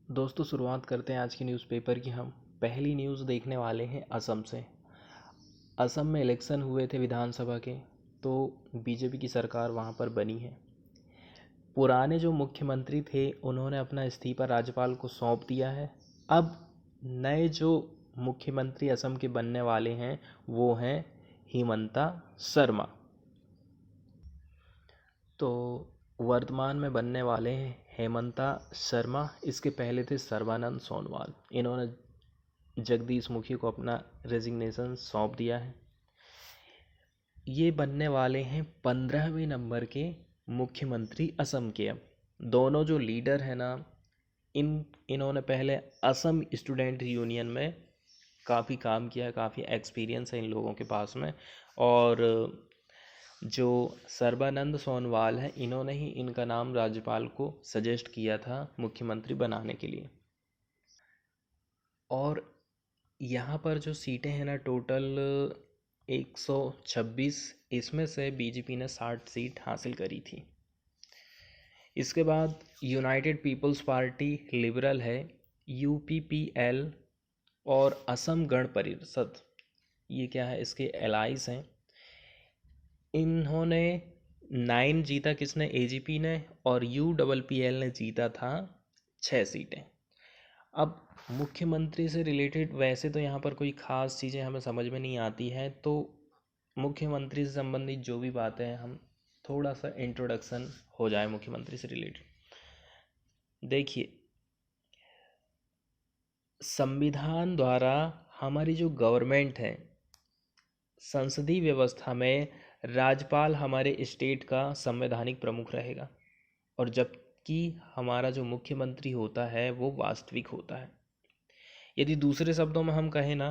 दोस्तों शुरुआत करते हैं आज की न्यूज़पेपर की। हम पहली न्यूज़ देखने वाले हैं असम से। असम में इलेक्शन हुए थे विधानसभा के, तो बीजेपी की सरकार वहाँ पर बनी है। पुराने जो मुख्यमंत्री थे उन्होंने अपना इस्तीफा राज्यपाल को सौंप दिया है। अब नए जो मुख्यमंत्री असम के बनने वाले हैं वो हैं हिमंता शर्मा। तो वर्तमान में बनने वाले हैं हेमंता शर्मा। इसके पहले थे सर्बानंद सोनोवाल। इन्होंने जगदीश मुखी को अपना रेजिग्नेशन सौंप दिया है। ये बनने वाले हैं 15वें नंबर के मुख्यमंत्री असम के। अब दोनों जो लीडर हैं ना, इन्होंने पहले असम स्टूडेंट यूनियन में काफ़ी काम किया है, काफ़ी एक्सपीरियंस है इन लोगों के पास में। और जो सर्बानंद सोनोवाल है, इन्होंने ही इनका नाम राज्यपाल को सजेस्ट किया था मुख्यमंत्री बनाने के लिए। और यहाँ पर जो सीटें हैं ना, टोटल 126, इसमें से बीजेपी ने 60 सीट हासिल करी थी। इसके बाद यूनाइटेड पीपल्स पार्टी लिबरल है, यूपीपीएल और असम गण परिषद, ये क्या है, इसके एलाइज हैं। इन्होंने 9 जीता, किसने, एजीपी ने, और यूपीपीएल ने जीता था 6 सीटें। अब मुख्यमंत्री से रिलेटेड वैसे तो यहाँ पर कोई ख़ास चीज़ें हमें समझ में नहीं आती हैं, तो मुख्यमंत्री से संबंधित जो भी बातें हैं, हम थोड़ा सा इंट्रोडक्शन हो जाए मुख्यमंत्री से रिलेटेड। देखिए, संविधान द्वारा हमारी जो गवर्नमेंट है, संसदीय व्यवस्था में राज्यपाल हमारे स्टेट का संवैधानिक प्रमुख रहेगा, और जबकि हमारा जो मुख्यमंत्री होता है वो वास्तविक होता है। यदि दूसरे शब्दों में हम कहें ना,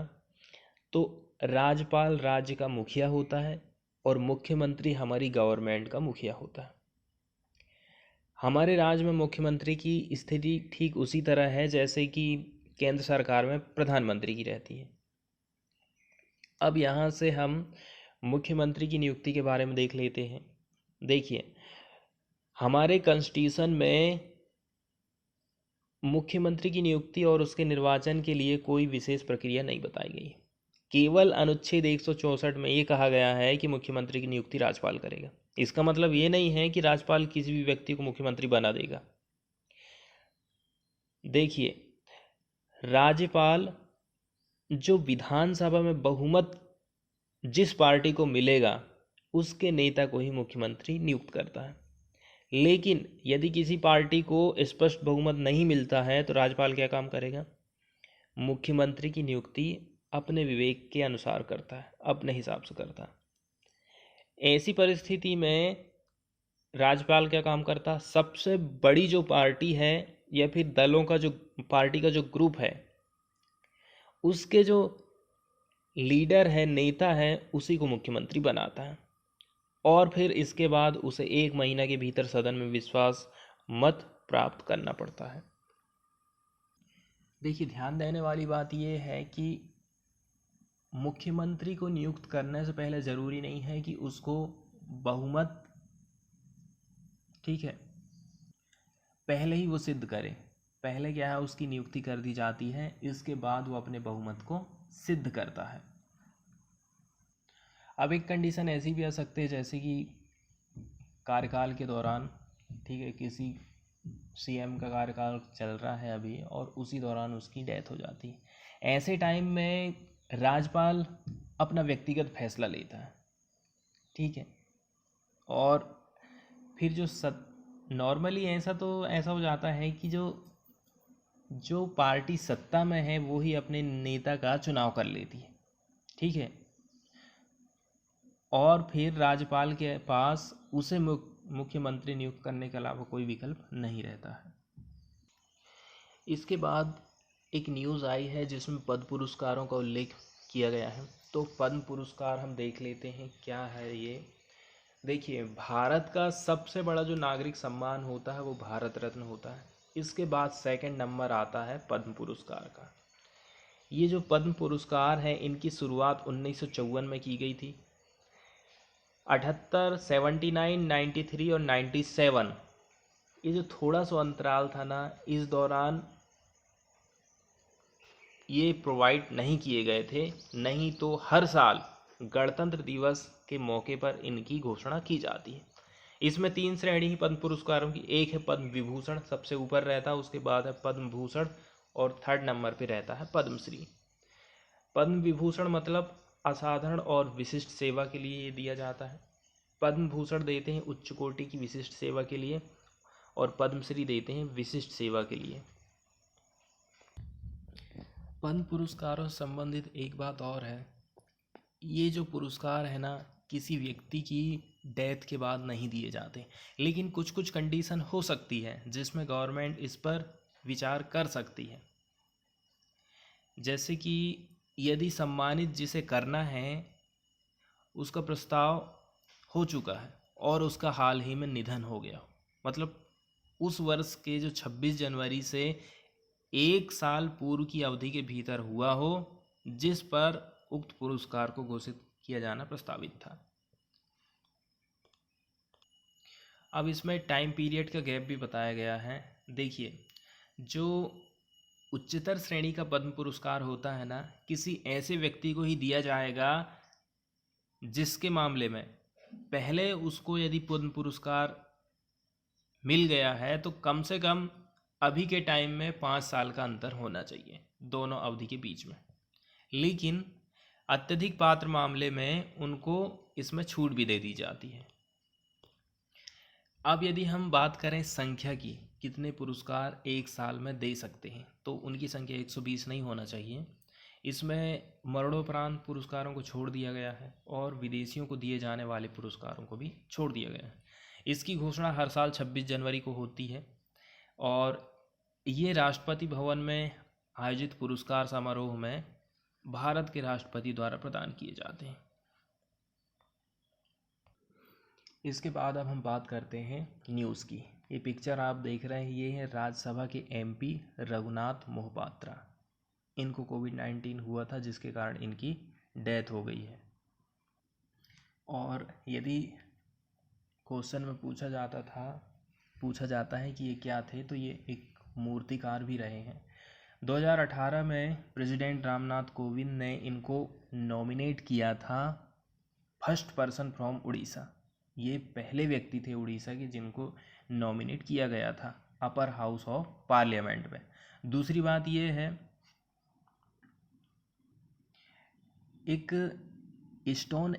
तो राज्यपाल राज्य का मुखिया होता है और मुख्यमंत्री हमारी गवर्नमेंट का मुखिया होता है। हमारे राज्य में मुख्यमंत्री की स्थिति ठीक उसी तरह है जैसे कि केंद्र सरकार में प्रधानमंत्री की रहती है। अब यहाँ से हम मुख्यमंत्री की नियुक्ति के बारे में देख लेते हैं। देखिए, हमारे कॉन्स्टिट्यूशन में मुख्यमंत्री की नियुक्ति और उसके निर्वाचन के लिए कोई विशेष प्रक्रिया नहीं बताई गई। केवल अनुच्छेद 164 में ये कहा गया है कि मुख्यमंत्री की नियुक्ति राज्यपाल करेगा। इसका मतलब ये नहीं है कि राज्यपाल किसी भी व्यक्ति को मुख्यमंत्री बना देगा। देखिए, राज्यपाल जो विधानसभा में बहुमत जिस पार्टी को मिलेगा उसके नेता को ही मुख्यमंत्री नियुक्त करता है। लेकिन यदि किसी पार्टी को स्पष्ट बहुमत नहीं मिलता है तो राज्यपाल क्या काम करेगा, मुख्यमंत्री की नियुक्ति अपने विवेक के अनुसार करता है, अपने हिसाब से करता है। ऐसी परिस्थिति में राज्यपाल क्या काम करता, सबसे बड़ी जो पार्टी है या फिर दलों का जो पार्टी का जो ग्रुप है, उसके जो लीडर है, नेता है, उसी को मुख्यमंत्री बनाता है। और फिर इसके बाद उसे 1 महीना के भीतर सदन में विश्वास मत प्राप्त करना पड़ता है। देखिए, ध्यान देने वाली बात यह है कि मुख्यमंत्री को नियुक्त करने से पहले ज़रूरी नहीं है कि उसको बहुमत, ठीक है, पहले ही वो सिद्ध करे। पहले क्या है, उसकी नियुक्ति कर दी जाती है, इसके बाद वो अपने बहुमत को सिद्ध करता है। अब एक कंडीशन ऐसी भी आ सकती है जैसे कि कार्यकाल के दौरान, ठीक है, किसी सीएम का कार्यकाल चल रहा है अभी और उसी दौरान उसकी डेथ हो जाती है। ऐसे टाइम में राज्यपाल अपना व्यक्तिगत फैसला लेता है, ठीक है। और फिर जो नॉर्मली ऐसा हो जाता है कि जो पार्टी सत्ता में है वो ही अपने नेता का चुनाव कर लेती है, ठीक है। और फिर राज्यपाल के पास उसे मुख्यमंत्री नियुक्त करने के अलावा कोई विकल्प नहीं रहता है। इसके बाद एक न्यूज़ आई है जिसमें पद्म पुरस्कारों का उल्लेख किया गया है। तो पद्म पुरस्कार हम देख लेते हैं क्या है ये। देखिए, भारत का सबसे बड़ा जो नागरिक सम्मान होता है वो भारत रत्न होता है। इसके बाद सेकंड नंबर आता है पद्म पुरस्कार का। ये जो पद्म पुरस्कार है, इनकी शुरुआत 1954 में की गई थी। 78, 79, 93 और 97, ये जो थोड़ा सा अंतराल था ना, इस दौरान ये प्रोवाइड नहीं किए गए थे, नहीं तो हर साल गणतंत्र दिवस के मौके पर इनकी घोषणा की जाती है। इसमें 3 श्रेणी ही पद्म पुरस्कारों की। एक है पद्म विभूषण, सबसे ऊपर रहता है, उसके बाद है पद्म भूषण और 3rd नंबर पे रहता है पद्मश्री। पद्म विभूषण मतलब असाधारण और विशिष्ट सेवा के लिए ये दिया जाता है। पद्म भूषण देते हैं उच्च कोटि की विशिष्ट सेवा के लिए, और पद्मश्री देते हैं विशिष्ट सेवा के लिए। पद्म पुरस्कारों से संबंधित एक बात और है, ये जो पुरस्कार है ना, किसी व्यक्ति की डेथ के बाद नहीं दिए जाते, लेकिन कुछ कुछ कंडीशन हो सकती है जिसमें गवर्नमेंट इस पर विचार कर सकती है। जैसे कि यदि सम्मानित जिसे करना है उसका प्रस्ताव हो चुका है और उसका हाल ही में निधन हो गया, मतलब उस वर्ष के जो 26 जनवरी से 1 साल पूर्व की अवधि के भीतर हुआ हो, जिस पर उक्त पुरस्कार को घोषित किया जाना प्रस्तावित था। अब इसमें टाइम पीरियड का गैप भी बताया गया है। देखिए, जो उच्चतर श्रेणी का पद्म पुरस्कार होता है ना, किसी ऐसे व्यक्ति को ही दिया जाएगा जिसके मामले में पहले उसको यदि पद्म पुरस्कार मिल गया है तो कम से कम अभी के टाइम में 5 साल का अंतर होना चाहिए दोनों अवधि के बीच में। लेकिन अत्यधिक पात्र मामले में उनको इसमें छूट भी दे दी जाती है। अब यदि हम बात करें संख्या की, कितने पुरस्कार एक साल में दे सकते हैं, तो उनकी संख्या 120 नहीं होना चाहिए। इसमें मरणोपरांत पुरस्कारों को छोड़ दिया गया है और विदेशियों को दिए जाने वाले पुरस्कारों को भी छोड़ दिया गया है। इसकी घोषणा हर साल 26 जनवरी को होती है और ये राष्ट्रपति भवन में आयोजित पुरस्कार समारोह में भारत के राष्ट्रपति द्वारा प्रदान किए जाते हैं। इसके बाद अब हम बात करते हैं न्यूज़ की। ये पिक्चर आप देख रहे हैं, ये है राज्यसभा के एमपी रघुनाथ मोहपात्रा। इनको कोविड-19 हुआ था जिसके कारण इनकी डेथ हो गई है। और यदि क्वेश्चन में पूछा जाता है कि ये क्या थे, तो ये एक मूर्तिकार भी रहे हैं। 2018 में प्रेसिडेंट रामनाथ कोविंद ने इनको नॉमिनेट किया था फर्स्ट पर्सन फ्रॉम उड़ीसा। ये पहले व्यक्ति थे उड़ीसा के जिनको नॉमिनेट किया गया था अपर हाउस ऑफ पार्लियामेंट में। दूसरी बात ये है, एक स्टोन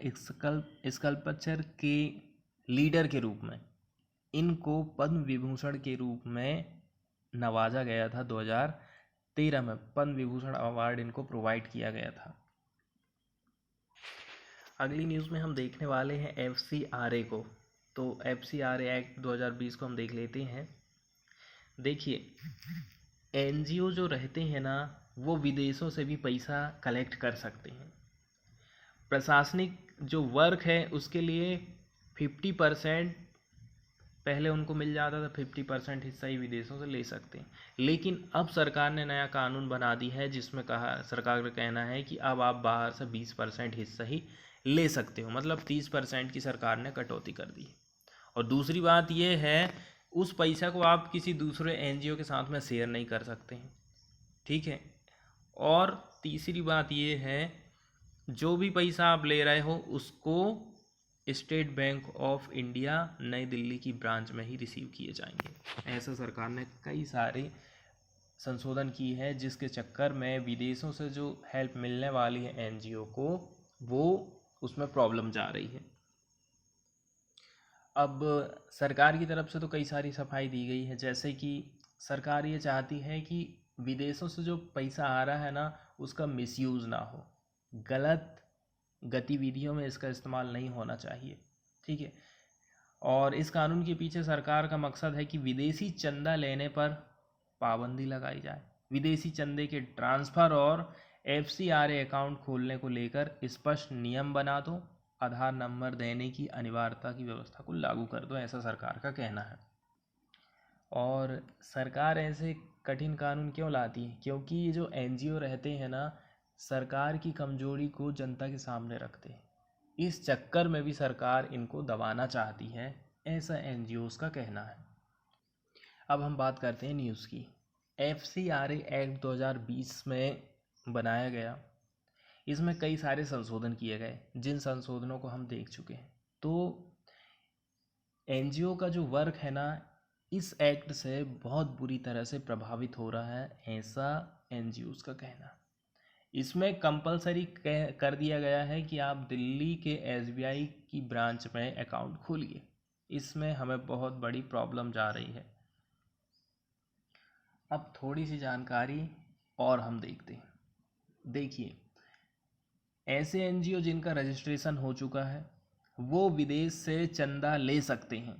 स्कल्पचर के लीडर के रूप में इनको पद्म विभूषण के रूप में नवाजा गया था। 2013 में पद्म विभूषण अवार्ड इनको प्रोवाइड किया गया था। अगली न्यूज़ में हम देखने वाले हैं FCRA को। तो FCRA एक्ट 2020 को हम देख लेते हैं। देखिए, NGO जो रहते हैं ना, वो विदेशों से भी पैसा कलेक्ट कर सकते हैं। प्रशासनिक जो वर्क है उसके लिए 50% पहले उनको मिल जाता था, 50% हिस्सा ही विदेशों से ले सकते हैं। लेकिन अब सरकार ने नया कानून बना दी है जिसमें सरकार का कहना है कि अब आप बाहर से 20% हिस्सा ही ले सकते हो, मतलब 30% की सरकार ने कटौती कर दी। और दूसरी बात ये है, उस पैसा को आप किसी दूसरे NGO के साथ में शेयर नहीं कर सकते हैं, ठीक है। और तीसरी बात ये है, जो भी पैसा आप ले रहे हो उसको स्टेट बैंक ऑफ इंडिया नई दिल्ली की ब्रांच में ही रिसीव किए जाएंगे। ऐसा सरकार ने कई सारे संशोधन की है जिसके चक्कर में विदेशों से जो हेल्प मिलने वाली है NGO को, वो उसमें प्रॉब्लम जा रही है। अब सरकार की तरफ से तो कई सारी सफाई दी गई है, जैसे कि सरकार ये चाहती है कि विदेशों से जो पैसा आ रहा है ना, उसका मिसयूज़ ना हो, गलत गतिविधियों में इसका इस्तेमाल नहीं होना चाहिए, ठीक है। और इस कानून के पीछे सरकार का मकसद है कि विदेशी चंदा लेने पर पाबंदी लगाई जाए, विदेशी चंदे के ट्रांसफ़र और FCRA अकाउंट खोलने को लेकर स्पष्ट नियम बना दो, आधार नंबर देने की अनिवार्यता की व्यवस्था को लागू कर दो, ऐसा सरकार का कहना है। और सरकार ऐसे कठिन कानून क्यों लाती है? क्योंकि ये जो NGO रहते हैं ना, सरकार की कमजोरी को जनता के सामने रखते हैं। इस चक्कर में भी सरकार इनको दबाना चाहती है, ऐसा NGOs का कहना है। अब हम बात करते हैं न्यूज़ की। FCRA एक्ट 2020 में बनाया गया, इसमें कई सारे संशोधन किए गए, जिन संशोधनों को हम देख चुके हैं। तो एनजीओ का जो वर्क है ना, इस एक्ट से बहुत बुरी तरह से प्रभावित हो रहा है, ऐसा एनजीओज का कहना। इसमें कंपलसरी कर दिया गया है कि आप दिल्ली के एसबीआई की ब्रांच में अकाउंट खोलिए। इसमें हमें बहुत बड़ी प्रॉब्लम जा रही है। अब थोड़ी सी जानकारी और हम देखते हैं। देखिए, ऐसे एनजीओ जिनका रजिस्ट्रेशन हो चुका है वो विदेश से चंदा ले सकते हैं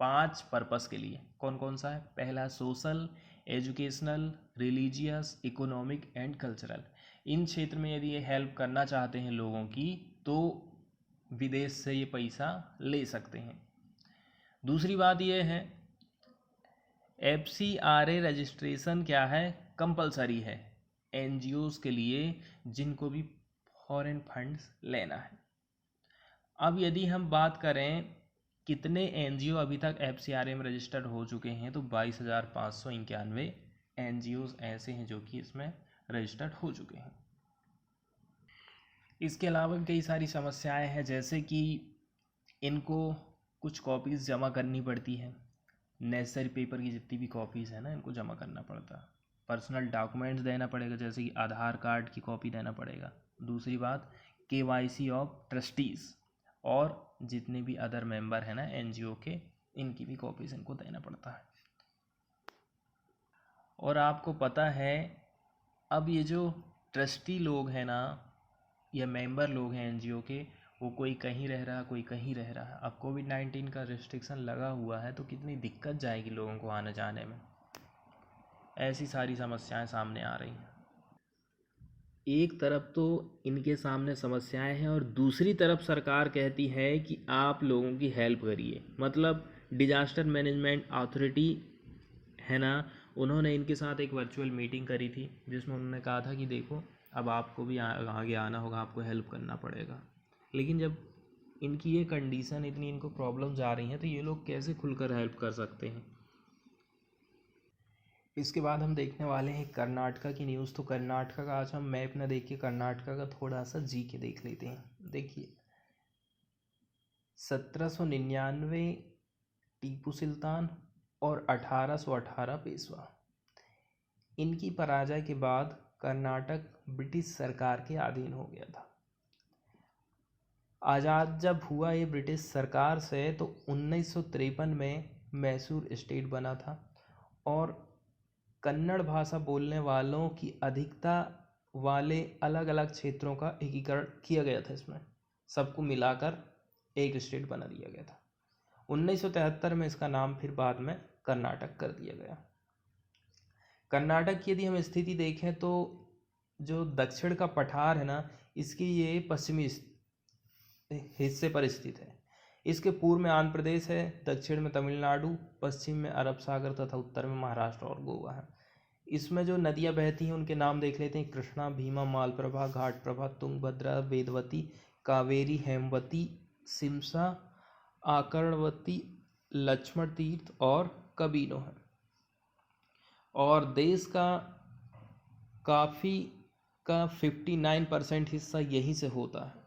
5 पर्पस के लिए। कौन कौन सा है? पहला, social, educational, religious, economic and cultural. इन क्षेत्र में यदि ये हेल्प करना चाहते हैं लोगों की तो विदेश से ये पैसा ले सकते हैं। दूसरी बात ये है, FCRA रजिस्ट्रेशन क्या है? कंपलसरी है एनजीओज के लिए जिनको भी फॉरेन फंड्स लेना है। अब यदि हम बात करें कितने एनजीओ अभी तक FCRA में रजिस्टर्ड हो चुके हैं, तो 22,591 एनजीओज ऐसे हैं जो कि इसमें रजिस्टर्ड हो चुके हैं। इसके अलावा भी कई सारी समस्याएं हैं, जैसे कि इनको कुछ कॉपीज़ जमा करनी पड़ती है। नेसेसरी पेपर की जितनी भी कॉपीज़ है ना, इनको जमा करना पड़ता है। पर्सनल डॉक्यूमेंट्स देना पड़ेगा, जैसे कि आधार कार्ड की कॉपी देना पड़ेगा। दूसरी बात, KYC ऑफ ट्रस्टीज़ और जितने भी अदर मेंबर हैं ना एनजीओ के, इनकी भी कॉपीज़ इनको देना पड़ता है। और आपको पता है, अब ये जो ट्रस्टी लोग हैं ना या मेंबर लोग हैं एनजीओ के, वो कोई कहीं रह रहा, कोई कहीं रह रहा। अब कोविड-19 का रिस्ट्रिक्शन लगा हुआ है तो कितनी दिक्कत जाएगी लोगों को आने जाने में। ऐसी सारी समस्याएं सामने आ रही हैं। एक तरफ तो इनके सामने समस्याएं हैं और दूसरी तरफ सरकार कहती है कि आप लोगों की हेल्प करिए। मतलब डिजास्टर मैनेजमेंट अथॉरिटी है ना, उन्होंने इनके साथ एक वर्चुअल मीटिंग करी थी जिसमें उन्होंने कहा था कि देखो अब आपको भी आगे आना होगा, आपको हेल्प करना पड़ेगा। लेकिन जब इनकी ये कंडीशन, इतनी इनको प्रॉब्लम्स आ रही हैं, तो ये लोग कैसे खुलकर हेल्प कर सकते हैं? इसके बाद हम देखने वाले हैं कर्नाटका की न्यूज़। तो कर्नाटका का आज हम मैप ना देख के कर्नाटका का थोड़ा सा जीके देख लेते हैं। देखिए, 1799 टीपू सुल्तान और 1818 पेशवा। इनकी पराजय के बाद कर्नाटक ब्रिटिश सरकार के अधीन हो गया था। आज़ाद जब हुआ ये ब्रिटिश सरकार से, तो 1953 में मैसूर स्टेट बना था और कन्नड़ भाषा बोलने वालों की अधिकता वाले अलग अलग क्षेत्रों का एकीकरण किया गया था। इसमें सबको मिलाकर एक स्टेट बना दिया गया था। 1973 में इसका नाम फिर बाद में कर्नाटक कर दिया गया। कर्नाटक की यदि हम स्थिति देखें तो जो दक्षिण का पठार है ना, इसकी ये पश्चिमी हिस्से पर स्थित है। इसके पूर्व में आंध्र प्रदेश है, दक्षिण में तमिलनाडु, पश्चिम में अरब सागर तथा उत्तर में महाराष्ट्र और गोवा है। इसमें जो नदियां बहती हैं उनके नाम देख लेते हैं। कृष्णा, भीमा, मालप्रभा, घाटप्रभा, तुंगभद्रा, वेदवती, कावेरी, हेमवती, सिमसा, आकर्णवती, लक्ष्मण तीर्थ और कबीनो है। और देश का काफ़ी का 59% हिस्सा यहीं से होता है।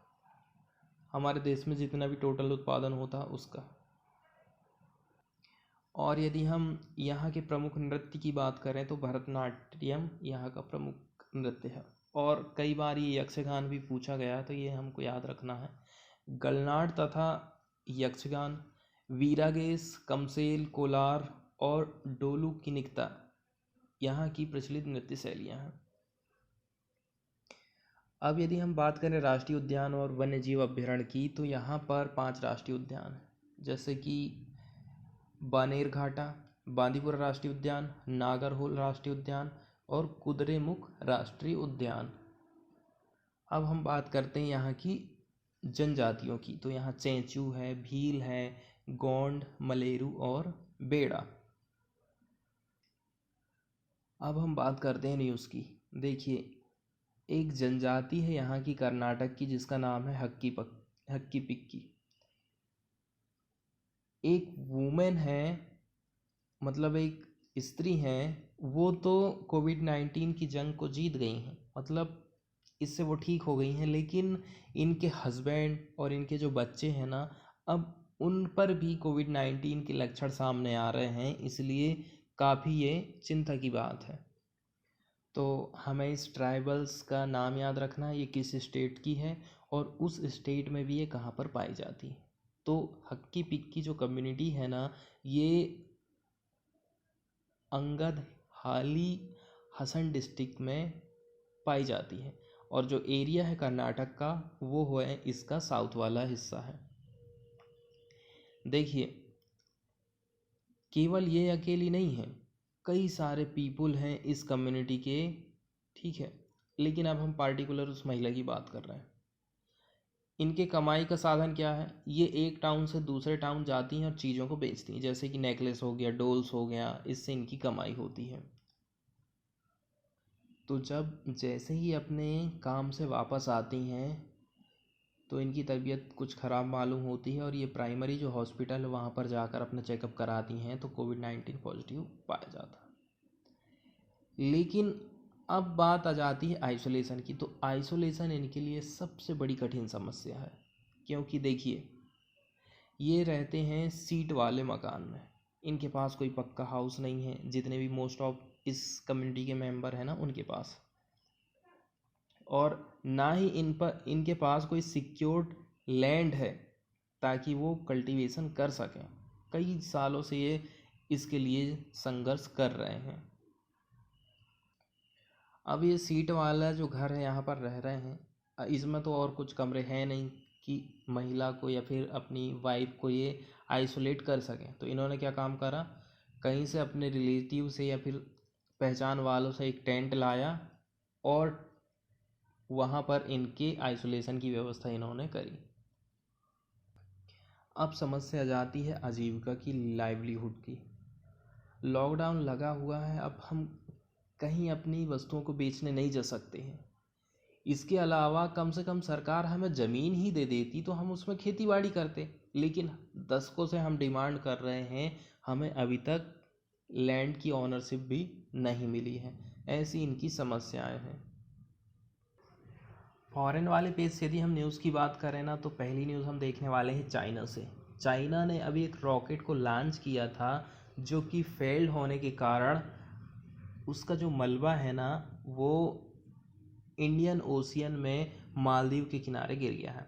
हमारे देश में जितना भी टोटल उत्पादन होता है उसका। और यदि हम यहाँ के प्रमुख नृत्य की बात करें तो भरतनाट्यम यहाँ का प्रमुख नृत्य है। और कई बार ये यक्षगान भी पूछा गया है, तो ये हमको याद रखना है। गलनाट तथा यक्षगान, वीरागेश, कमसेल, कोलार और डोलू किनिक्ता यहाँ की प्रचलित नृत्य शैलियाँ हैं। अब यदि हम बात करें राष्ट्रीय उद्यान और वन्य जीव अभ्यारण्य की, तो यहाँ पर 5 राष्ट्रीय उद्यान हैं, जैसे कि बानेरघाटा, बांदीपुरा राष्ट्रीय उद्यान, नागरहोल राष्ट्रीय उद्यान और कुद्रेमुख राष्ट्रीय उद्यान। अब हम बात करते हैं यहाँ की जनजातियों की। तो यहाँ चेंचू है, भील है, गोंड, मलेरू और बेड़ा। अब हम बात करते हैं न्यूज़ की। देखिए, एक जनजाति है यहाँ की कर्नाटक की जिसका नाम है हक्की पिक्की। एक वुमेन है, मतलब एक स्त्री हैं, वो तो कोविड-19 की जंग को जीत गई हैं। मतलब इससे वो ठीक हो गई हैं, लेकिन इनके हस्बैंड और इनके जो बच्चे हैं ना, अब उन पर भी कोविड-19 के लक्षण सामने आ रहे हैं, इसलिए काफ़ी ये चिंता की बात है। तो हमें इस ट्राइबल्स का नाम याद रखना है, ये किस स्टेट की है और उस स्टेट में भी ये कहाँ पर पाई जाती है। तो हक्की पिक्की जो कम्युनिटी है ना, ये अंगद हाली हसन डिस्ट्रिक्ट में पाई जाती है, और जो एरिया है कर्नाटक का वो है इसका साउथ वाला हिस्सा है। देखिए, केवल ये अकेली नहीं है, कई सारे पीपुल हैं इस कम्युनिटी के, ठीक है, लेकिन अब हम पार्टिकुलर उस महिला की बात कर रहे हैं। इनके कमाई का साधन क्या है? ये एक टाउन से दूसरे टाउन जाती हैं और चीज़ों को बेचती हैं, जैसे कि नेकलेस हो गया, डोल्स हो गया, इससे इनकी कमाई होती है। तो जब जैसे ही अपने काम से वापस आती हैं तो इनकी तबीयत कुछ ख़राब मालूम होती है, और ये प्राइमरी जो हॉस्पिटल है वहाँ पर जाकर अपना चेकअप कराती हैं तो कोविड-19 पॉजिटिव पाया जाता है। लेकिन अब बात आ जाती है आइसोलेशन की। तो आइसोलेशन इनके लिए सबसे बड़ी कठिन समस्या है, क्योंकि देखिए, ये रहते हैं सीट वाले मकान में, इनके पास कोई पक्का हाउस नहीं है, जितने भी मोस्ट ऑफ इस कम्युनिटी के मेंबर हैं ना उनके पास, और ना ही इनके पास कोई सिक्योर्ड लैंड है ताकि वो कल्टीवेशन कर सकें। कई सालों से ये इसके लिए संघर्ष कर रहे हैं। अब ये सीट वाला जो घर है यहाँ पर रह रहे हैं, इसमें तो और कुछ कमरे हैं नहीं कि महिला को या फिर अपनी वाइफ को ये आइसोलेट कर सकें। तो इन्होंने क्या काम करा, कहीं से अपने रिलेटिव से या फिर पहचान वालों से एक टेंट लाया और वहाँ पर इनके आइसोलेशन की व्यवस्था इन्होंने करी। अब समस्या जाती है आजीविका की, लाइवलीहुड की। लॉकडाउन लगा हुआ है, अब हम कहीं अपनी वस्तुओं को बेचने नहीं जा सकते हैं। इसके अलावा कम से कम सरकार हमें ज़मीन ही दे देती तो हम उसमें खेती बाड़ी करते, लेकिन दशकों से हम डिमांड कर रहे हैं, हमें अभी तक लैंड की ओनरशिप भी नहीं मिली है। ऐसी इनकी समस्याएं हैं। फॉरेन वाले पेज से यदि हम न्यूज़ की बात करें ना, तो पहली न्यूज़ हम देखने वाले हैं चाइना से। चाइना ने अभी एक रॉकेट को लॉन्च किया था, जो कि फेल्ड होने के कारण उसका जो मलबा है ना, वो इंडियन ओशियन में मालदीव के किनारे गिर गया है।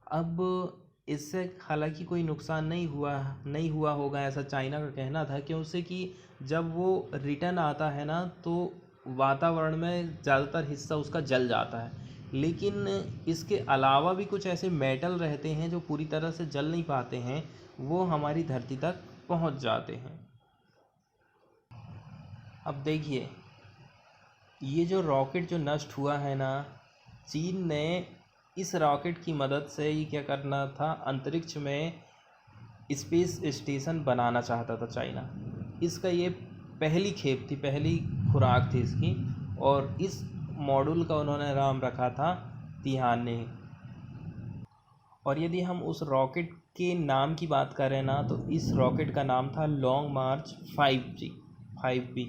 अब इससे हालांकि कोई नुकसान नहीं हुआ होगा, ऐसा चाइना का कहना था, क्योंकि कि जब वो रिटर्न आता है ना तो वातावरण में ज़्यादातर हिस्सा उसका जल जाता है, लेकिन इसके अलावा भी कुछ ऐसे मेटल रहते हैं जो पूरी तरह से जल नहीं पाते हैं, वो हमारी धरती तक पहुंच जाते हैं। अब देखिए, ये जो रॉकेट जो नष्ट हुआ है ना, चीन ने इस रॉकेट की मदद से ये क्या करना था, अंतरिक्ष में स्पेस स्टेशन बनाना चाहता था चाइना। इसका ये पहली खेप थी, पहली खुराक थी इसकी, और इस मॉड्यूल का उन्होंने नाम रखा था तिहाने। और यदि हम उस रॉकेट के नाम की बात करें ना, तो इस रॉकेट का नाम था लॉन्ग मार्च 5B।